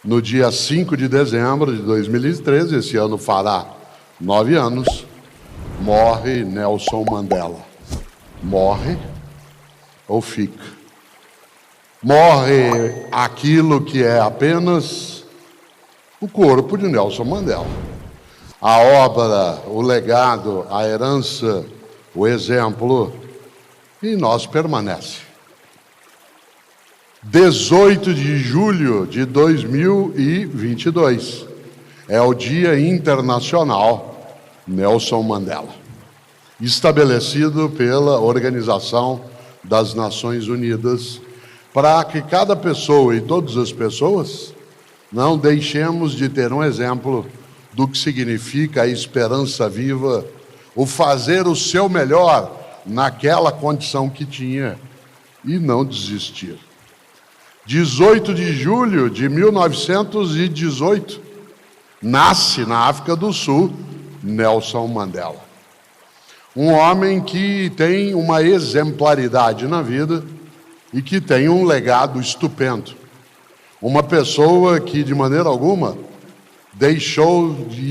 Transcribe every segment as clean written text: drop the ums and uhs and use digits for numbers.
No dia 5 de dezembro de 2013, esse ano fará 9 anos, morre Nelson Mandela. Morre ou fica? Morre aquilo que é apenas o corpo de Nelson Mandela. A obra, o legado, a herança, o exemplo, em nós permanece. 18 de julho de 2022 é o Dia Internacional Nelson Mandela, estabelecido pela Organização das Nações Unidas, para que cada pessoa e todas as pessoas não deixemos de ter um exemplo do que significa a esperança viva, o fazer o seu melhor naquela condição que tinha e não desistir. 18 de julho de 1918, nasce na África do Sul Nelson Mandela. Um homem que tem uma exemplaridade na vida e que tem um legado estupendo. Uma pessoa que, de maneira alguma,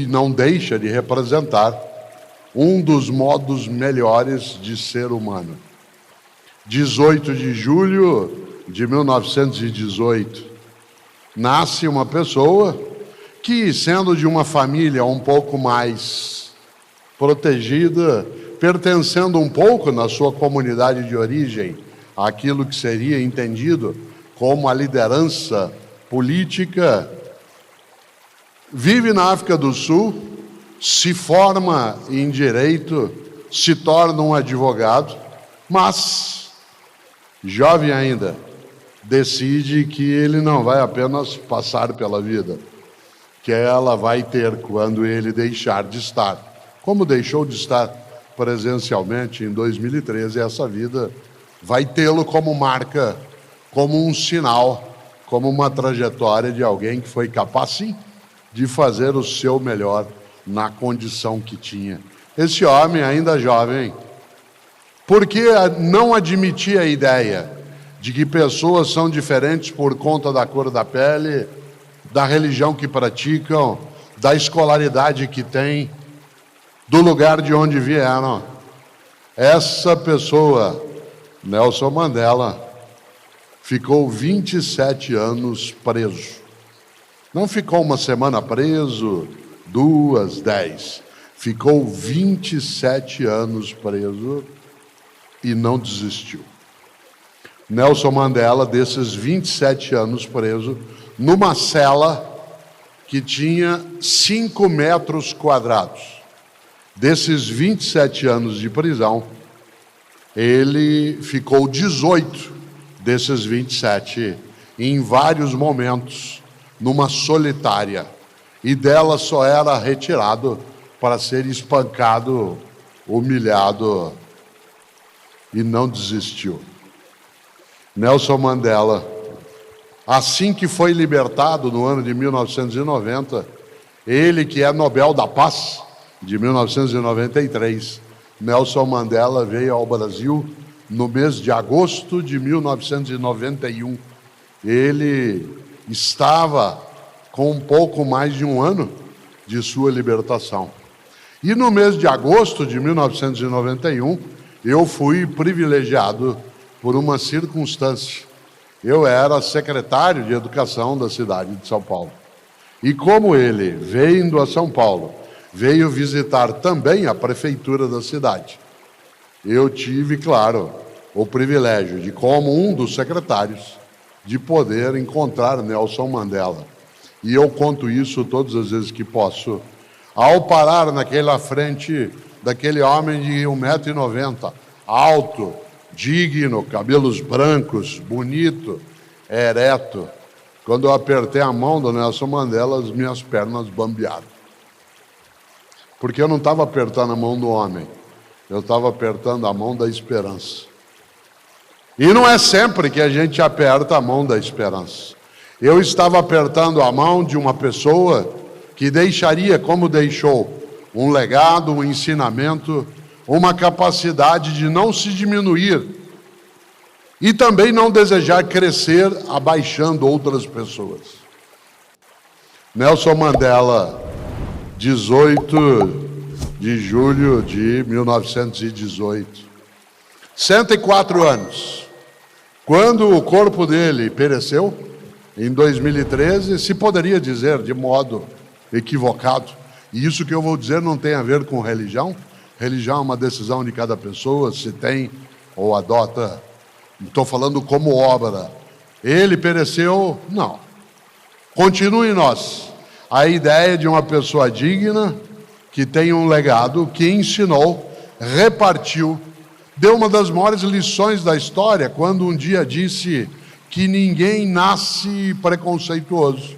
não deixa de representar um dos modos melhores de ser humano. 18 de julho de 1918, nasce uma pessoa que, sendo de uma família um pouco mais protegida, pertencendo um pouco na sua comunidade de origem àquilo que seria entendido como a liderança política, vive na África do Sul, se forma em direito, se torna um advogado, mas, jovem ainda, decide que ele não vai apenas passar pela vida, que ela vai ter quando ele deixar de estar, como deixou de estar presencialmente em 2013, essa vida vai tê-lo como marca, como um sinal, como uma trajetória de alguém que foi capaz, sim, de fazer o seu melhor na condição que tinha. Esse homem, ainda jovem, porque não admitia a ideia de que pessoas são diferentes por conta da cor da pele, da religião que praticam, da escolaridade que têm, do lugar de onde vieram. Essa pessoa, Nelson Mandela, ficou 27 anos preso. Não ficou uma semana preso, 2, 10. Ficou 27 anos preso e não desistiu. Nelson Mandela, desses 27 anos preso, numa cela que tinha 5 metros quadrados. Desses 27 anos de prisão, ele ficou 18 desses 27, em vários momentos, numa solitária. E dela só era retirado para ser espancado, humilhado, e não desistiu. Nelson Mandela, assim que foi libertado no ano de 1990, ele que é Nobel da Paz de 1993, Nelson Mandela veio ao Brasil no mês de agosto de 1991. Ele estava com um pouco mais de um ano de sua libertação. E no mês de agosto de 1991, eu fui privilegiado por uma circunstância. Eu era secretário de Educação da cidade de São Paulo. E como ele, vindo a São Paulo, veio visitar também a prefeitura da cidade, eu tive, claro, o privilégio de, como um dos secretários, de poder encontrar Nelson Mandela. E eu conto isso todas as vezes que posso. Ao parar naquela frente daquele homem de 1,90 m, alto, digno, cabelos brancos, bonito, ereto. Quando eu apertei a mão do Nelson Mandela, as minhas pernas bambearam. Porque eu não estava apertando a mão do homem, eu estava apertando a mão da esperança. E não é sempre que a gente aperta a mão da esperança. Eu estava apertando a mão de uma pessoa que deixaria, como deixou, um legado, um ensinamento, uma capacidade de não se diminuir e também não desejar crescer abaixando outras pessoas. Nelson Mandela, 18 de julho de 1918. 104 anos. Quando o corpo dele pereceu, em 2013, se poderia dizer de modo equivocado, e isso que eu vou dizer não tem a ver com religião. Religião é uma decisão de cada pessoa, se tem ou adota. Estou falando como obra. Ele pereceu? Não. Continue em nós a ideia de uma pessoa digna, que tem um legado, que ensinou, repartiu, deu uma das maiores lições da história, quando um dia disse que ninguém nasce preconceituoso,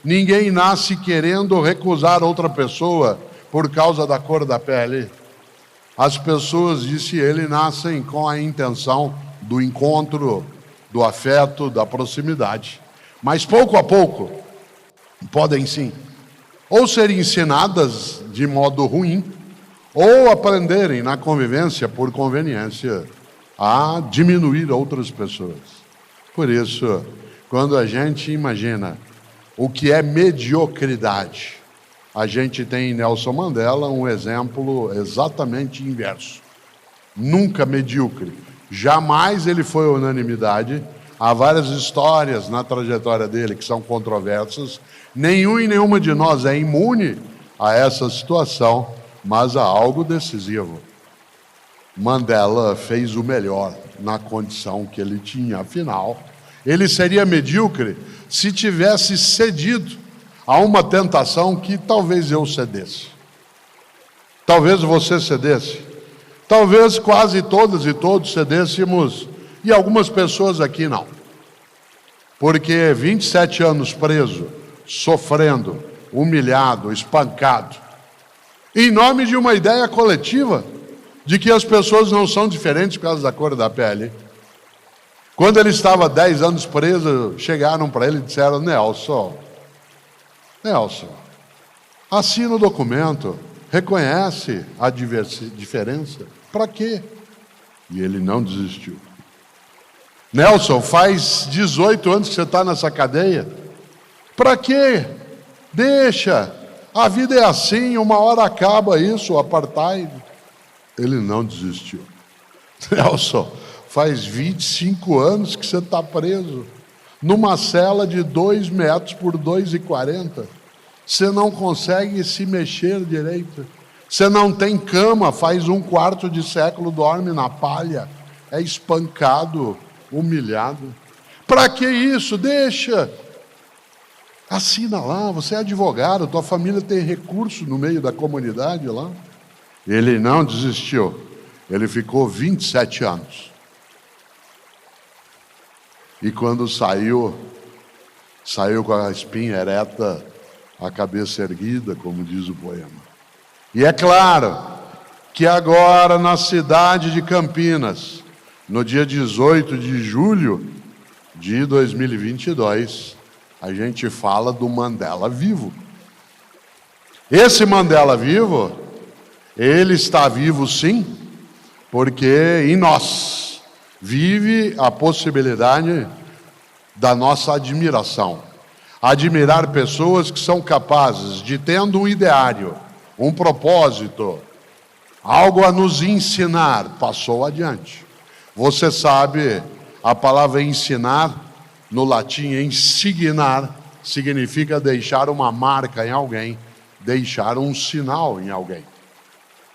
ninguém nasce querendo recusar outra pessoa por causa da cor da pele. As pessoas, disse ele, nascem com a intenção do encontro, do afeto, da proximidade. Mas pouco a pouco, podem sim, ou ser ensinadas de modo ruim, ou aprenderem na convivência, por conveniência, a diminuir outras pessoas. Por isso, quando a gente imagina o que é mediocridade, a gente tem em Nelson Mandela um exemplo exatamente inverso. Nunca medíocre. Jamais ele foi unanimidade. Há várias histórias na trajetória dele que são controversas. Nenhum e nenhuma de nós é imune a essa situação, mas há algo decisivo. Mandela fez o melhor na condição que ele tinha. Afinal, ele seria medíocre se tivesse cedido a uma tentação que talvez eu cedesse. Talvez você cedesse. Talvez quase todas e todos cedêssemos, e algumas pessoas aqui não. Porque 27 anos preso, sofrendo, humilhado, espancado, em nome de uma ideia coletiva de que as pessoas não são diferentes por causa da cor da pele. Quando ele estava 10 anos preso, chegaram para ele e disseram: Nelson, assina o documento, reconhece a diferença. Para quê? E ele não desistiu. Nelson, faz 18 anos que você está nessa cadeia. Para quê? Deixa. A vida é assim, uma hora acaba isso, o apartheid. Ele não desistiu. Nelson, faz 25 anos que você está preso, numa cela de 2 metros por 2,40. Você não consegue se mexer direito. Você não tem cama, faz 1/4 de século, dorme na palha, é espancado, humilhado. Para que isso? Deixa. Assina lá, você é advogado, tua família tem recurso no meio da comunidade lá. Ele não desistiu. Ele ficou 27 anos. E quando saiu com a espinha ereta, a cabeça erguida, como diz o poema. E é claro que agora na cidade de Campinas, no dia 18 de julho de 2022, a gente fala do Mandela vivo. Esse Mandela vivo, ele está vivo sim, porque em nós vive a possibilidade da nossa admiração. Admirar pessoas que são capazes de, tendo um ideário, um propósito, algo a nos ensinar, passou adiante. Você sabe, a palavra ensinar, no latim insignar, significa deixar uma marca em alguém, deixar um sinal em alguém.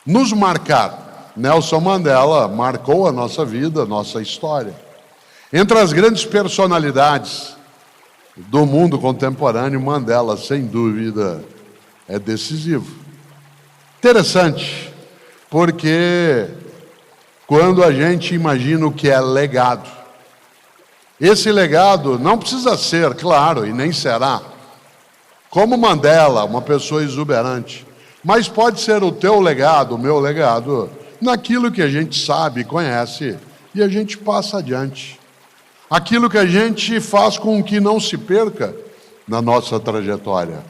Nos marcar. Nelson Mandela marcou a nossa vida, a nossa história. Entre as grandes personalidades do mundo contemporâneo, Mandela, sem dúvida, é decisivo. Interessante, porque quando a gente imagina o que é legado, esse legado não precisa ser, claro, e nem será, como Mandela, uma pessoa exuberante, mas pode ser o teu legado, o meu legado, naquilo que a gente sabe, conhece, e a gente passa adiante. Aquilo que a gente faz com que não se perca na nossa trajetória.